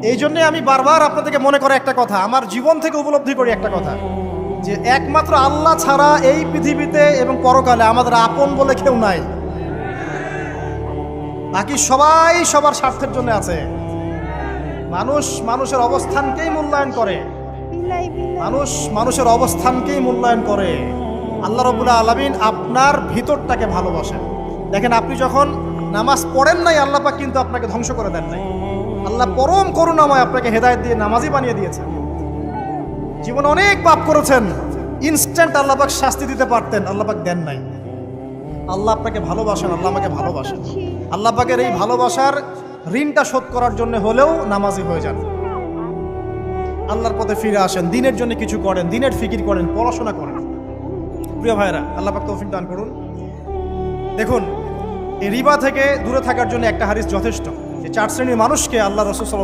এই জন্যে আমি বারবার আপনাদেরকে মনে করে একটা কথা, আমার জীবন থেকে উপলব্ধি করি একটা কথা, যে একমাত্র আল্লাহ ছাড়া এই পৃথিবীতে এবং পরকালে আমাদের আপন বলে কেউ নাই। বাকি সবাই সবার স্বার্থের জন্য আছে। মানুষ মানুষের অবস্থানকেই মূল্যায়ন করে, মানুষ মানুষের অবস্থানকেই মূল্যায়ন করে। আল্লাহ রাব্বুল আলামিন আপনার ভিতরটাকে ভালোবাসেন। দেখেন, আপনি যখন নামাজ পড়েন নাই, আল্লাহ পাক কিন্তু আপনাকে ধ্বংস করে দেন নাই। আল্লাহ পরম করুণাময় আপনাকে হেদায়েত দিয়ে নামাজি বানিয়ে দিয়েছেন। জীবনে অনেক পাপ করেছেন, ইনস্ট্যান্ট আল্লাহ পাক শাস্তি দিতে পারতেন, আল্লাহ পাক দেন নাই। আল্লাহ আপনাকে ভালোবাসেন, আল্লাহ আমাকে ভালোবাসেন। আল্লাহ পাকের এই ভালোবাসার ঋণটা শোধ করার জন্য হলেও নামাজি হয়ে যান, আল্লাহর পথে ফিরে আসেন, দিনের জন্য কিছু করেন, দিনের ফিকির করেন, পড়াশোনা করেন। প্রিয় ভাইরা, আল্লাহ পাক তৌফিক দান করুন। দেখুন, এই রিবা থেকে দূরে থাকার জন্য একটা হাদিস যথেষ্ট, যে 4 শ্রেণীর মানুষকে আল্লাহ রাসূল সাল্লাল্লাহু